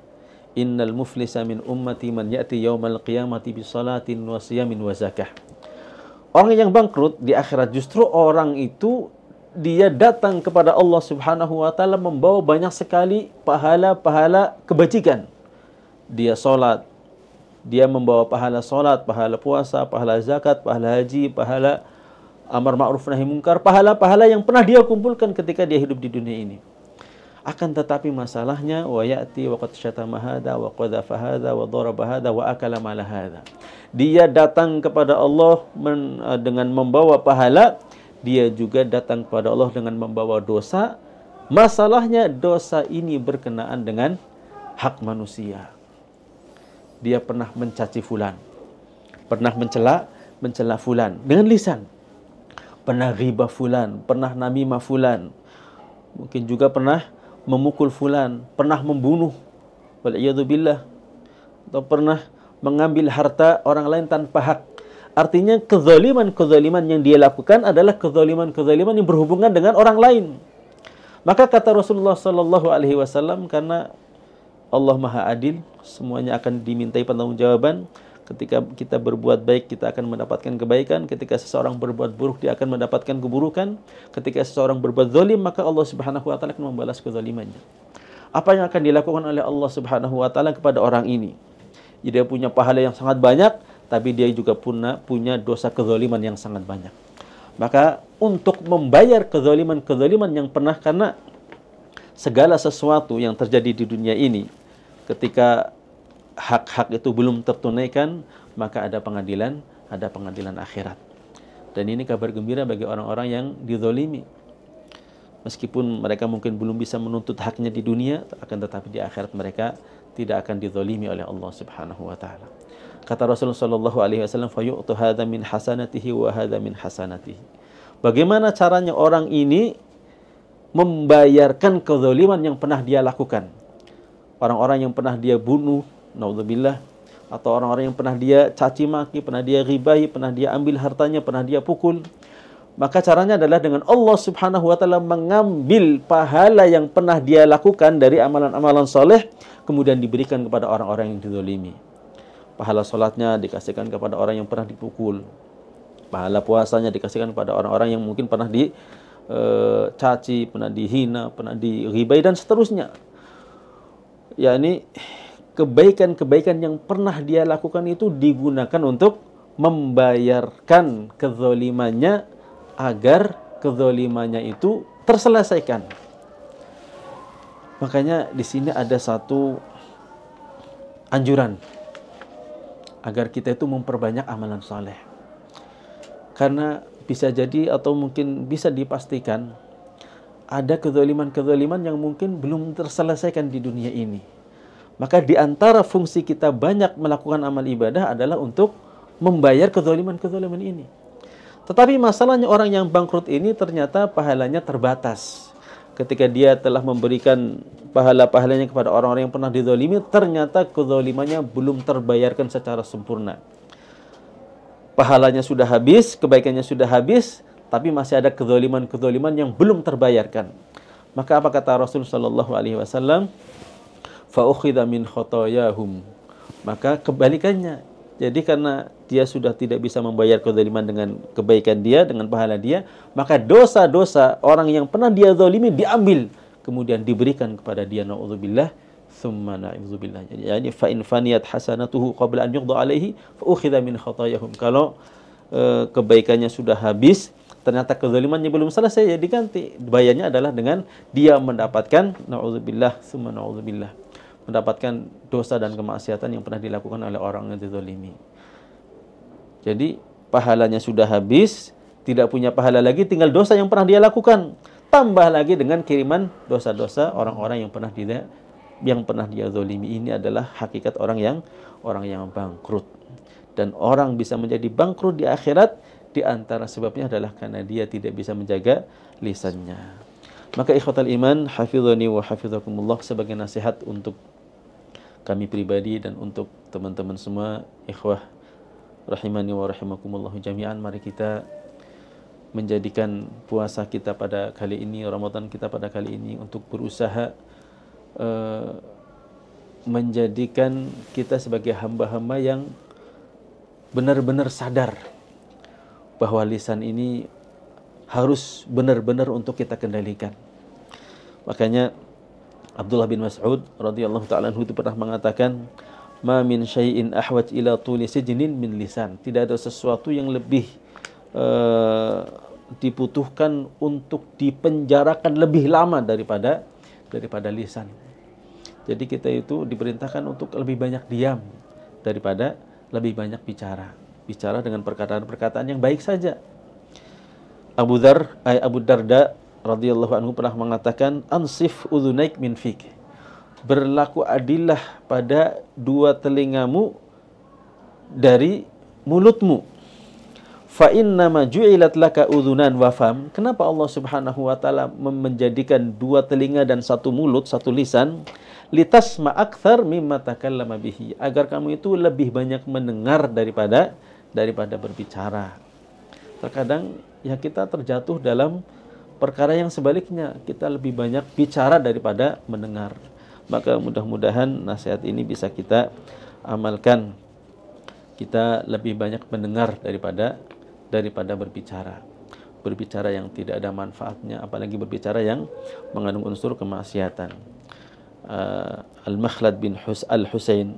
Innal muflisa min ummati man ya'ti yaumal qiyamati bi salatin wa siyamin wa zakah. Orang yang bangkrut di akhirat justru orang itu dia datang kepada Allah Subhanahu wa taala membawa banyak sekali pahala-pahala kebajikan. Dia salat, dia membawa pahala salat, pahala puasa, pahala zakat, pahala haji, pahala amar ma'ruf nahi munkar, pahala-pahala yang pernah dia kumpulkan ketika dia hidup di dunia ini. Akan tetapi masalahnya, wa ya'ti wa qad syatama hadza wa qadhafa hadza wa daraba hadza wa akala mala hadza. Dia datang kepada Allah dengan membawa pahala, dia juga datang kepada Allah dengan membawa dosa. Masalahnya dosa ini berkenaan dengan hak manusia. Dia pernah mencaci fulan, pernah mencela fulan dengan lisan, pernah ghibah fulan, pernah namimah fulan, mungkin juga pernah memukul fulan, pernah membunuh, wal'iyadzubillah, atau pernah mengambil harta orang lain tanpa hak. Artinya kezaliman-kezaliman yang dia lakukan adalah kezaliman-kezaliman yang berhubungan dengan orang lain. Maka kata Rasulullah sallallahu alaihi wasallam, karena Allah Maha Adil, semuanya akan dimintai pertanggungjawaban. Ketika kita berbuat baik, kita akan mendapatkan kebaikan. Ketika seseorang berbuat buruk, dia akan mendapatkan keburukan. Ketika seseorang berbuat zalim, maka Allah Subhanahu wa taala akan membalas kezalimannya. Apa yang akan dilakukan oleh Allah Subhanahu wa taala kepada orang ini? Dia punya pahala yang sangat banyak, tapi dia juga punya dosa kezaliman yang sangat banyak. Maka untuk membayar kezaliman-kezaliman yang pernah, karena segala sesuatu yang terjadi di dunia ini, ketika hak-hak itu belum tertunaikan, maka ada pengadilan akhirat. Dan ini kabar gembira bagi orang-orang yang dizalimi. Meskipun mereka mungkin belum bisa menuntut haknya di dunia, akan tetapi di akhirat mereka tidak akan dizalimi oleh Allah Subhanahu wa taala. Kata Rasulullah sallallahu alaihi wasallam, "Fayu'tu hadza min hasanatihi wa hadza min hasanatihi." Bagaimana caranya orang ini membayarkan kezaliman yang pernah dia lakukan? Orang-orang yang pernah dia bunuh, naudzubillah, atau orang-orang yang pernah dia caci maki, pernah dia ghibahi, pernah dia ambil hartanya, pernah dia pukul. Maka caranya adalah dengan Allah Subhanahu wa taala mengambil pahala yang pernah dia lakukan dari amalan-amalan soleh, kemudian diberikan kepada orang-orang yang dizalimi. Pahala salatnya dikasihkan kepada orang yang pernah dipukul. Pahala puasanya dikasihkan kepada orang-orang yang mungkin pernah dicaci, pernah dihina, pernah dighibahi dan seterusnya. yakni kebaikan-kebaikan yang pernah dia lakukan itu digunakan untuk membayarkan kezalimannya agar kezalimannya itu terselesaikan. Makanya di sini ada satu anjuran agar kita itu memperbanyak amalan saleh. Karena bisa jadi atau mungkin bisa dipastikan ada kezaliman-kezaliman yang mungkin belum terselesaikan di dunia ini. Maka di antara fungsi kita banyak melakukan amal ibadah adalah untuk membayar kezaliman-kezaliman ini. Tetapi masalahnya orang yang bangkrut ini ternyata pahalanya terbatas. Ketika dia telah memberikan pahala-pahalanya kepada orang-orang yang pernah dizalimi, ternyata kezalimannya belum terbayarkan secara sempurna. Pahalanya sudah habis, kebaikannya sudah habis, tapi masih ada kezaliman-kezaliman yang belum terbayarkan. Maka apa kata Rasul sallallahu alaihi wasallam? Fa ukhidha min khotoyahum. Maka kebalikannya. Jadi karena dia sudah tidak bisa membayar kezaliman dengan kebaikan dia, dengan pahala dia, maka dosa-dosa orang yang pernah dia zalimi diambil, kemudian diberikan kepada dia, na'udzubillah, thumma na'udzubillah. Jadi fa in faniyat hasanatuhu qabla an yuqda alaihi fa ukhidha min khotoyahum. Kalau kebaikannya sudah habis, ternyata kezalimannya belum selesai, ya diganti. Bayarnya adalah dengan dia mendapatkan, na'udzubillah, summa na'udzubillah, mendapatkan dosa dan kemaksiatan yang pernah dilakukan oleh orang yang dizalimi. Jadi pahalanya sudah habis, tidak punya pahala lagi, tinggal dosa yang pernah dia lakukan. Tambah lagi dengan kiriman dosa-dosa orang-orang yang pernah dia zalimi. Ini adalah hakikat orang yang bangkrut. Dan orang bisa menjadi bangkrut di akhirat, di antara sebabnya adalah karena dia tidak bisa menjaga lisannya. Maka ikhwatal iman, hafizani wa hafizakumullah, sebagai nasihat untuk kami pribadi dan untuk teman-teman semua, ikhwah rahimani wa rahimakumullah jami'an, mari kita menjadikan puasa kita pada kali ini, Ramadan kita pada kali ini, untuk berusaha menjadikan kita sebagai hamba-hamba yang benar-benar sadar bahwa lisan ini harus benar-benar untuk kita kendalikan. Makanya Abdullah bin Mas'ud radhiyallahu ta'ala anhu itu pernah mengatakan, "Ma min syai'in ahwaj ila tuli sijnin min lisan." Tidak ada sesuatu yang lebih dibutuhkan untuk dipenjarakan lebih lama daripada lisan. Jadi kita itu diperintahkan untuk lebih banyak diam daripada lebih banyak bicara. Bicara dengan perkataan-perkataan yang baik saja. Abu Darda radhiyallahu anhu pernah mengatakan, "Ansif udhunaik min fik." Berlaku adillah pada dua telingamu dari mulutmu. Fa innama ju'ilat laka udhunan wa fam. Kenapa Allah Subhanahu wa taala menjadikan dua telinga dan satu mulut, satu lisan? Litasma akthar mimma takallama bihi, agar kamu itu lebih banyak mendengar daripada berbicara. Terkadang ya kita terjatuh dalam perkara yang sebaliknya, kita lebih banyak bicara daripada mendengar. Maka mudah-mudahan nasihat ini bisa kita amalkan. Kita lebih banyak mendengar daripada berbicara. Berbicara yang tidak ada manfaatnya, apalagi berbicara yang mengandung unsur kemaksiatan. Al-Makhlad bin Al-Husain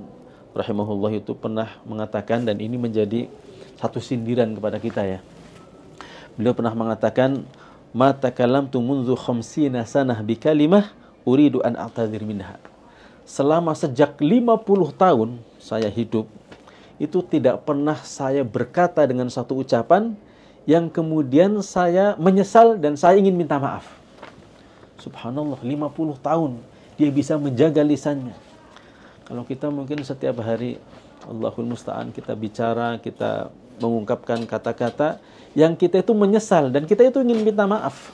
rahimahullah itu pernah mengatakan, dan ini menjadi satu sindiran kepada kita ya. Beliau pernah mengatakan, "Ma takallamtu munzu khamsina sanah bi kalimah uridu an a'tadhir minha." Selama sejak 50 tahun saya hidup, itu tidak pernah saya berkata dengan satu ucapan yang kemudian saya menyesal dan saya ingin minta maaf. Subhanallah, 50 tahun dia bisa menjaga lisannya. Kalau kita mungkin setiap hari, Allahul Musta'an, kita bicara, kita mengungkapkan kata-kata yang kita itu menyesal dan kita itu ingin minta maaf.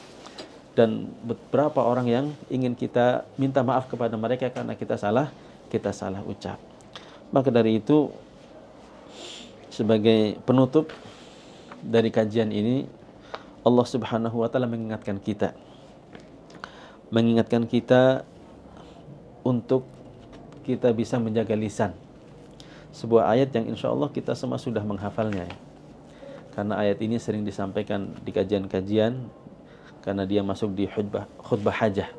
Dan beberapa orang yang ingin kita minta maaf kepada mereka karena kita salah ucap. Maka dari itu, sebagai penutup dari kajian ini, Allah Subhanahu wa taala mengingatkan kita untuk kita bisa menjaga lisan. Sebuah ayat yang insya Allah kita semua sudah menghafalnya ya. Karena ayat ini sering disampaikan di kajian-kajian, karena dia masuk di khutbah hajah.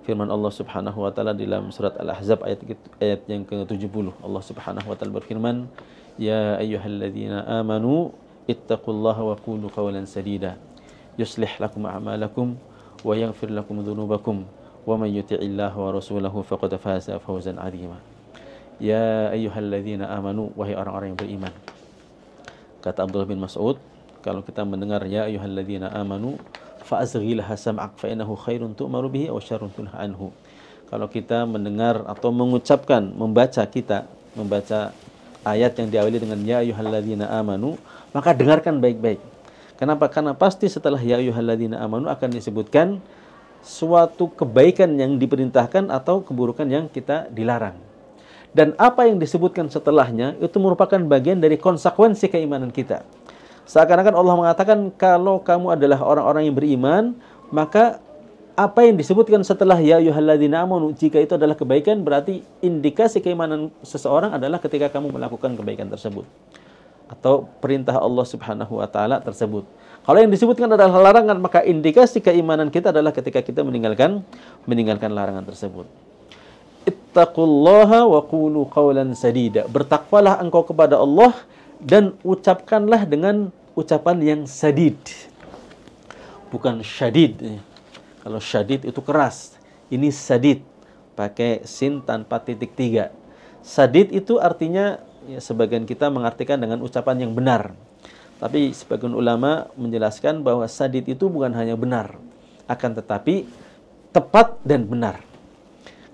Firman Allah Subhanahu wa taala dalam surat Al-Ahzab ayat yang ke-70. Allah Subhanahu wa taala berfirman, "Ya ayyuhalladzina amanu ittaqullaha wa qulu qawlan sadida yuslih lakum a'malakum wa yaghfir lakum dhunubakum wa may yuti'illaha wa rasulahu faqad faza fawzan 'azima." Ya ayyuhalladzina amanu, wahai orang-orang yang beriman. Kata Abdullah bin Mas'ud, kalau kita mendengar ya ayyuhalladzina amanu fa'azghilha sam'ak fa innahu khairun tu'maru bihi aw syarrun tunha anhu. Kalau kita mendengar atau membaca ayat yang diawali dengan ya ayyuhalladzina amanu, maka dengarkan baik-baik. Kenapa? Karena pasti setelah ya ayyuhalladzina amanu akan disebutkan suatu kebaikan yang diperintahkan atau keburukan yang kita dilarang. Dan apa yang disebutkan setelahnya itu merupakan bagian dari konsekuensi keimanan kita. Seakan-akan Allah mengatakan, kalau kamu adalah orang-orang yang beriman, maka apa yang disebutkan setelah ya ayyuhalladzina amanu, jika itu adalah kebaikan, berarti indikasi keimanan seseorang adalah ketika kamu melakukan kebaikan tersebut atau perintah Allah Subhanahu wa taala tersebut. Kalau yang disebutkan adalah larangan, maka indikasi keimanan kita adalah ketika kita meninggalkan larangan tersebut. Ittaqullaha wa qulu qawlan sadida. Bertakwalah engkau kepada Allah dan ucapkanlah dengan ucapan yang sadid. bukan syadid. Kalau syadid itu keras, ini sadid, pakai sin tanpa titik 3. Sadid itu artinya, ya, sebagian kita mengartikan dengan ucapan yang benar. Tapi sebagian ulama menjelaskan bahwa sadid itu bukan hanya benar, akan tetapi tepat dan benar.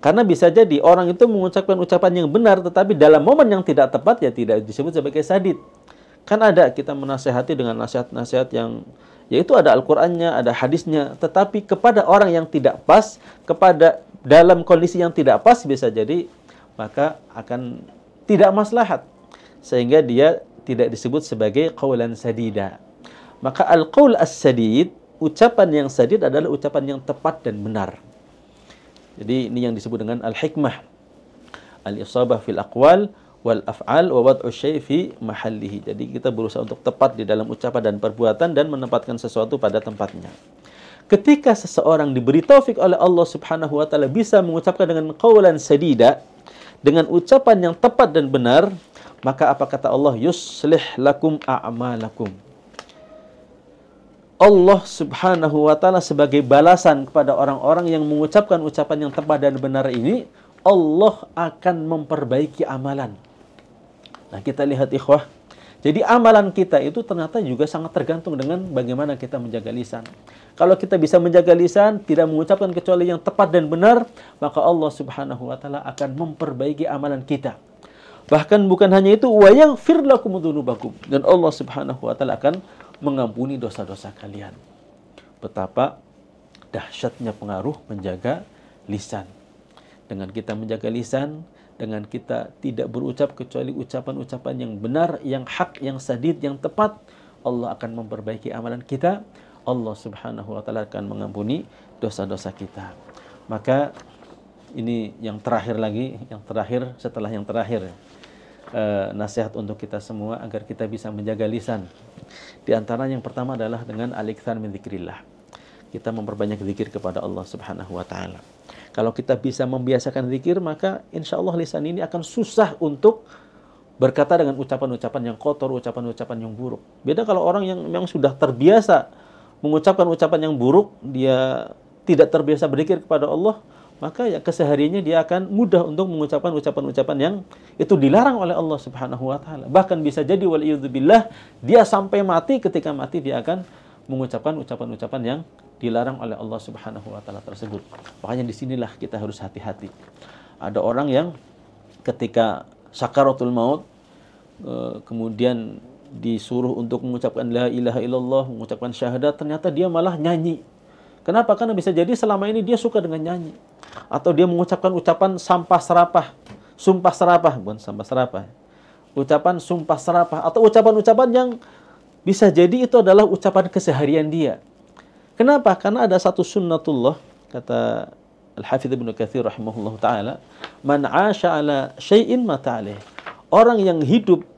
Karena bisa jadi orang itu mengucapkan ucapan yang benar, tetapi dalam momen yang tidak tepat, ya tidak disebut sebagai sadid. Kan ada kita menasehati dengan nasihat-nasihat yang, yaitu ada Al-Qur'annya, ada hadisnya, tetapi kepada orang yang tidak pas, kepada dalam kondisi yang tidak pas, bisa jadi maka akan tidak maslahat, sehingga dia tidak disebut sebagai qaulan sadida. Maka al-qaul as-sadid, ucapan yang sadid adalah ucapan yang tepat dan benar. Jadi ini yang disebut dengan al-hikmah, al-isabah fil aqwal wal af'al wa wad'u syai' fi mahallihi. Jadi kita berusaha untuk tepat di dalam ucapan dan perbuatan dan menempatkan sesuatu pada tempatnya. Ketika seseorang diberi taufik oleh Allah Subhanahu wa taala bisa mengucapkan dengan qaulan sadida, dengan ucapan yang tepat dan benar, maka apa kata Allah? Yuslih lakum a'malakum. Allah Subhanahu wa taala sebagai balasan kepada orang-orang yang mengucapkan ucapan yang tepat dan benar ini, Allah akan memperbaiki amalan. Nah, kita lihat ikhwah. Jadi amalan kita itu ternyata juga sangat tergantung dengan bagaimana kita menjaga lisan. Kalau kita bisa menjaga lisan, tidak mengucapkan kecuali yang tepat dan benar, maka Allah Subhanahu wa taala akan memperbaiki amalan kita. Bahkan bukan hanya itu, wa yaghfir lakum dzunubakum, dan Allah Subhanahu wa taala akan mengampuni dosa-dosa kalian. Betapa dahsyatnya pengaruh menjaga lisan. Dengan kita menjaga lisan, dengan kita tidak berucap kecuali ucapan-ucapan yang benar, yang hak, yang sadid, yang tepat, Allah akan memperbaiki amalan kita. Allah Subhanahu wa taala akan mengampuni dosa-dosa kita. Maka ini yang terakhir lagi, yang terakhir setelah yang terakhir, nasihat untuk kita semua agar kita bisa menjaga lisan. Di antara yang pertama adalah dengan al-iktsar min dzikrillah. Kita memperbanyak zikir kepada Allah Subhanahu wa taala. Kalau kita bisa membiasakan zikir, maka insya Allah lisan ini akan susah untuk berkata dengan ucapan-ucapan yang kotor, ucapan-ucapan yang buruk. Beda kalau orang yang memang sudah terbiasa mengucapkan ucapan yang buruk, dia tidak terbiasa berzikir kepada Allah, maka ya kesehariannya dia akan mudah untuk mengucapkan ucapan-ucapan yang itu dilarang oleh Allah Subhanahu wa taala. Bahkan bisa jadi waliyudzubillah, dia sampai mati, ketika mati dia akan mengucapkan ucapan-ucapan yang dilarang oleh Allah Subhanahu wa taala tersebut. Makanya disinilah kita harus hati-hati. Ada orang yang ketika sakaratul maut kemudian disuruh untuk mengucapkan la ilaha illallah, mengucapkan syahadat, ternyata dia malah nyanyi. Kenapa? Karena bisa jadi selama ini dia suka dengan nyanyi. Atau dia mengucapkan ucapan sampah serapah, sumpah serapah, bukan sampah serapah. Ucapan sumpah serapah atau ucapan-ucapan yang bisa jadi itu adalah ucapan keseharian dia. Kenapa? Karena ada satu sunnatullah, kata Al-Hafidz Ibnu Katsir rahimahullah ta'ala, man 'asha 'ala syai'in mata 'alaih. Orang yang hidup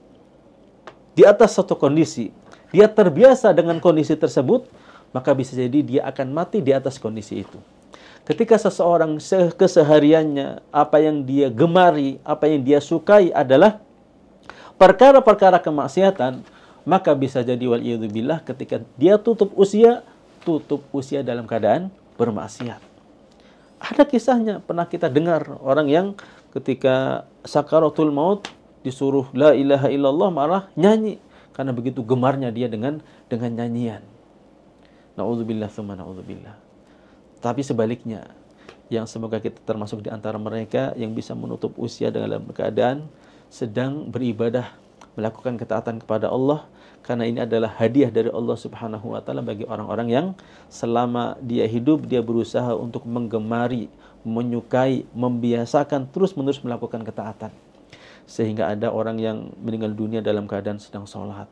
di atas satu kondisi, dia terbiasa dengan kondisi tersebut, maka bisa jadi dia akan mati di atas kondisi itu. Ketika seseorang kesehariannya, apa yang dia gemari, apa yang dia sukai adalah perkara-perkara kemaksiatan, maka bisa jadi waliyadzubillah ketika dia tutup usia dalam keadaan bermaksiat. Ada kisahnya, pernah kita dengar orang yang ketika sakaratul maut disuruh la ilaha illallah malah nyanyi, karena begitu gemarnya dia dengan nyanyian. Na'udzubillah tsumma na'udzubillah. Tapi sebaliknya, yang semoga kita termasuk di antara mereka yang bisa menutup usia dalam keadaan sedang beribadah, melakukan ketaatan kepada Allah, karena ini adalah hadiah dari Allah Subhanahu wa taala bagi orang-orang yang selama dia hidup dia berusaha untuk menggemari, menyukai, membiasakan terus-menerus melakukan ketaatan. Sehingga ada orang yang meninggal dunia dalam keadaan sedang sholat.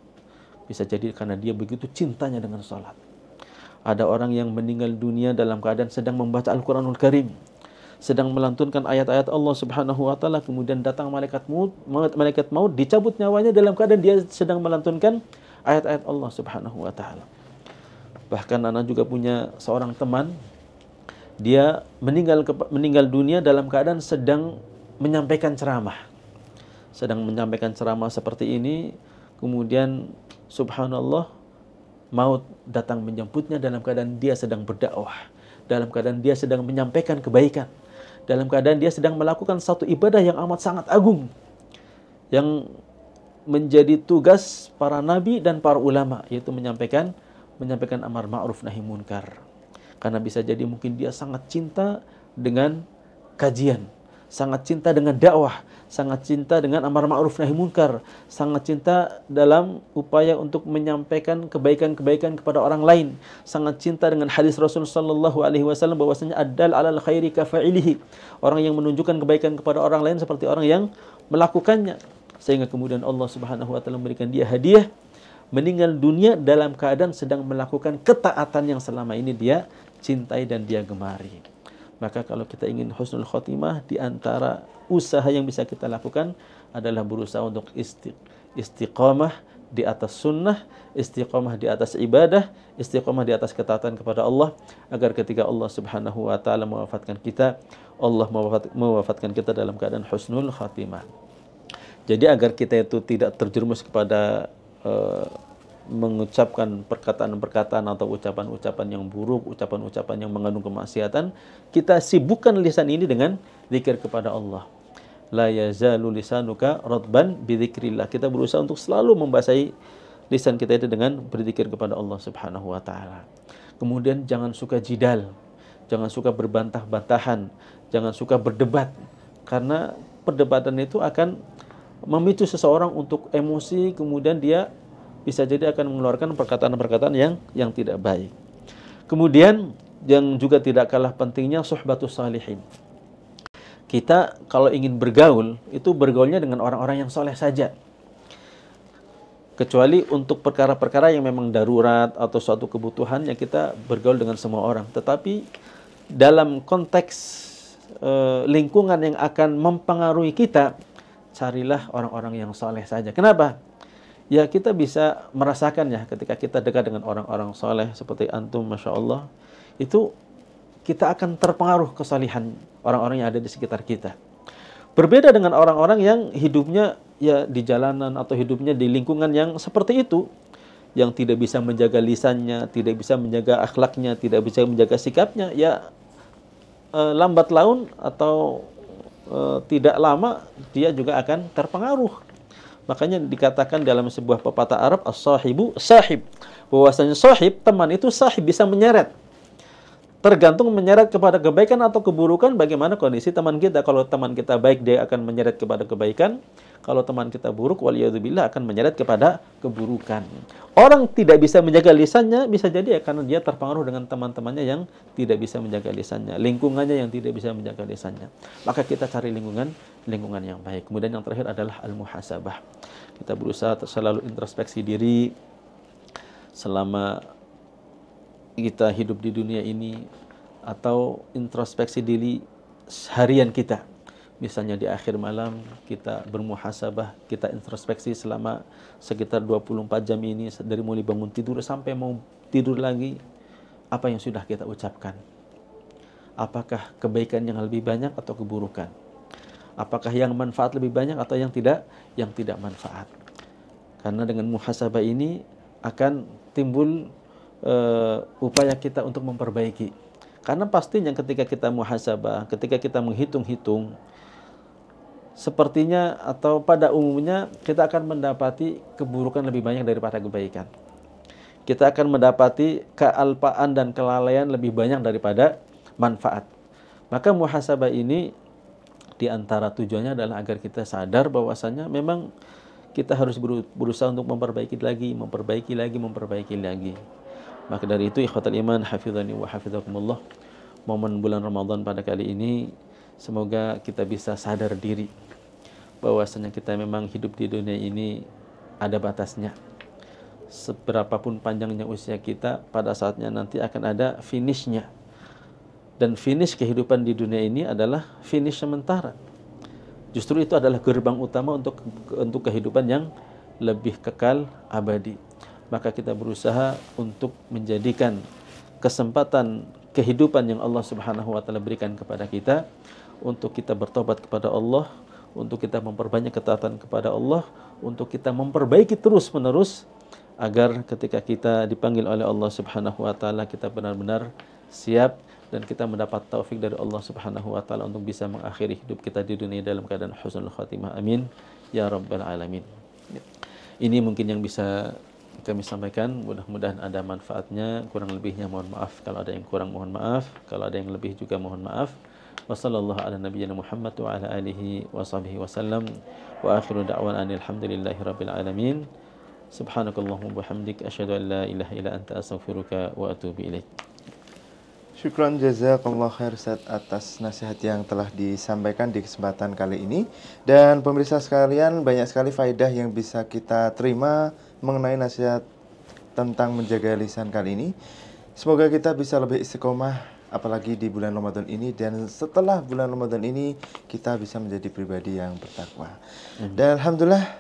Bisa jadi karena dia begitu cintanya dengan sholat. Ada orang yang meninggal dunia dalam keadaan sedang membaca Al-Quranul Karim, sedang melantunkan ayat-ayat Allah Subhanahu wa taala, kemudian datang malaikat maut dicabut nyawanya dalam keadaan dia sedang melantunkan ayat-ayat Allah Subhanahu wa taala. Bahkan anak juga punya seorang teman, dia meninggal dunia dalam keadaan sedang menyampaikan ceramah. Sedang menyampaikan ceramah seperti ini, kemudian subhanallah maut datang menjemputnya dalam keadaan dia sedang berdakwah, dalam keadaan dia sedang menyampaikan kebaikan, dalam keadaan dia sedang melakukan satu ibadah yang amat sangat agung, yang menjadi tugas para nabi dan para ulama, yaitu menyampaikan amar ma'ruf nahi munkar. Karena bisa jadi mungkin dia sangat cinta dengan kajian, sangat cinta dengan dakwah, sangat cinta dengan amar ma'ruf nahi munkar, sangat cinta dalam upaya untuk menyampaikan kebaikan-kebaikan kepada orang lain, sangat cinta dengan hadis Rasul sallallahu alaihi wasallam bahwasanya addal 'alal khairi kafa'ilihi. Orang yang menunjukkan kebaikan kepada orang lain seperti orang yang melakukannya. Sehingga kemudian Allah Subhanahu wa taala memberikan dia hadiah meninggal dunia dalam keadaan sedang melakukan ketaatan yang selama ini dia cintai dan dia gemari. Maka kalau kita ingin husnul khotimah, di antara usaha yang bisa kita lakukan adalah berusaha untuk istiqamah di atas sunnah, istiqamah di atas ibadah, istiqamah di atas ketaatan kepada Allah, agar ketika Allah Subhanahu wa taala mewafatkan kita, Allah mewafatkan kita dalam keadaan husnul khotimah. Jadi agar kita itu tidak terjerumus kepada mengucapkan perkataan-perkataan atau ucapan-ucapan yang buruk, ucapan-ucapan yang mengandung kemaksiatan, kita sibukkan lisan ini dengan zikir kepada Allah. La yazalu lisanuka radban bidzikrillah. Kita berusaha untuk selalu membasahi lisan kita itu dengan berzikir kepada Allah Subhanahu wa taala. Kemudian jangan suka jidal, jangan suka berbantah-bantahan, jangan suka berdebat, karena perdebatan itu akan memicu seseorang untuk emosi, kemudian dia bisa jadi akan mengeluarkan perkataan-perkataan yang tidak baik. Kemudian yang juga tidak kalah pentingnya suhbatus salihin. Kita kalau ingin bergaul, itu bergaulnya dengan orang-orang yang soleh saja. Kecuali untuk perkara-perkara yang memang darurat atau suatu kebutuhan, yang kita bergaul dengan semua orang. Tetapi dalam konteks lingkungan yang akan mempengaruhi kita, carilah orang-orang yang soleh saja. Kenapa? Ya kita bisa merasakan ya ketika kita dekat dengan orang-orang soleh seperti antum, Masya Allah, itu kita akan terpengaruh kesalihan orang-orang yang ada di sekitar kita. Berbeda dengan orang-orang yang hidupnya ya di jalanan atau hidupnya di lingkungan yang seperti itu, yang tidak bisa menjaga lisannya, tidak bisa menjaga akhlaknya, tidak bisa menjaga sikapnya, ya lambat laun atau tidak lama dia juga akan terpengaruh. Makanya dikatakan dalam sebuah pepatah Arab, as-sahibu sahib, bahwasanya sahib, teman itu sahib, bisa menyeret. Tergantung menyeret kepada kebaikan atau keburukan, bagaimana kondisi teman kita. Kalau teman kita baik, dia akan menyeret kepada kebaikan. Kalau teman kita buruk, waliyadzubillah, akan menyeret kepada keburukan. Orang tidak bisa menjaga lisannya, bisa jadi ya karena dia terpengaruh dengan teman-temannya yang tidak bisa menjaga lisannya, lingkungannya yang tidak bisa menjaga lisannya. Maka kita cari lingkungan yang baik. Kemudian yang terakhir adalah al-muhasabah. Kita berusaha selalu introspeksi diri selama kita hidup di dunia ini, atau introspeksi diri harian kita. Misalnya di akhir malam kita bermuhasabah, kita introspeksi selama sekitar 24 jam ini, dari mulai bangun tidur sampai mau tidur lagi, apa yang sudah kita ucapkan? Apakah kebaikan yang lebih banyak atau keburukan? Apakah yang manfaat lebih banyak atau yang tidak manfaat? Karena dengan muhasabah ini akan timbul upaya kita untuk memperbaiki. Karena pastinya ketika kita muhasabah, ketika kita menghitung-hitung, sepertinya atau pada umumnya kita akan mendapati keburukan lebih banyak daripada kebaikan. Kita akan mendapati kealpaan dan kelalaian lebih banyak daripada manfaat. Maka muhasabah ini diantara tujuannya adalah agar kita sadar bahwasanya memang kita harus berusaha untuk memperbaiki lagi. Maka dari itu ikhwatal iman hafizani wa hafizakumullah, momen bulan Ramadan pada kali ini semoga kita bisa sadar diri bahwasanya kita memang hidup di dunia ini ada batasnya. Seberapapun panjangnya usia kita, pada saatnya nanti akan ada finishnya. Dan finish kehidupan di dunia ini adalah finish sementara. Justru itu adalah gerbang utama untuk kehidupan yang lebih kekal abadi. Maka kita berusaha untuk menjadikan kesempatan kehidupan yang Allah Subhanahu wa taala berikan kepada kita untuk kita bertobat kepada Allah, untuk kita memperbanyak ketaatan kepada Allah, untuk kita memperbaiki terus-menerus agar ketika kita dipanggil oleh Allah Subhanahu wa taala kita benar-benar siap dan kita mendapat taufik dari Allah Subhanahu wa taala untuk bisa mengakhiri hidup kita di dunia dalam keadaan husnul khatimah. Amin ya rabbal alamin. Ini mungkin yang bisa kami sampaikan, mudah-mudahan ada manfaatnya. Kurang lebihnya mohon maaf, kalau ada yang kurang mohon maaf, kalau ada yang lebih juga mohon maaf. Wassallallahu ala nabiyyina Muhammad wa ala alihi wa sahbihi wasallam wa akhiru da'wana alhamdulillahi rabbil alamin. Subhanakallahumma bihamdik asyhadu an la ilaha illa anta astaghfiruka wa atubu ilaik. Syukran jazakallah khair Ustaz atas nasihat yang telah disampaikan di kesempatan kali ini. Dan pemirsa sekalian, banyak sekali faedah yang bisa kita terima mengenai nasihat tentang menjaga lisan kali ini. Semoga kita bisa lebih istiqomah apalagi di bulan Ramadan ini, dan setelah bulan Ramadan ini kita bisa menjadi pribadi yang bertakwa. Dan alhamdulillah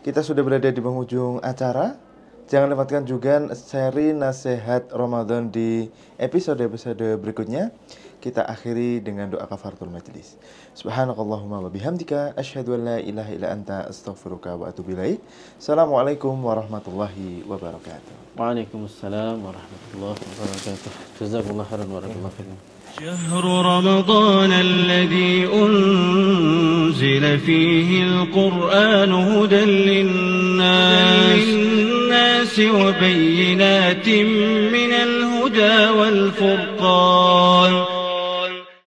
kita sudah berada di penghujung acara. Jangan lewatkan juga seri nasihat Ramadan di episode-episode berikutnya. Kita akhiri dengan doa kafaratul majelis. Subhanakallahumma wa bihamdika asyhadu an la ilaha illa anta astaghfiruka wa atubu ilaik. Assalamualaikum warahmatullahi wabarakatuh. Waalaikumsalam warahmatullahi wabarakatuh. Jazakumullah khairan wa barakallahu fikum. شهر رمضان الذي أنزل فيه القرآن هدى للناس وبينات من الهدى والفرقان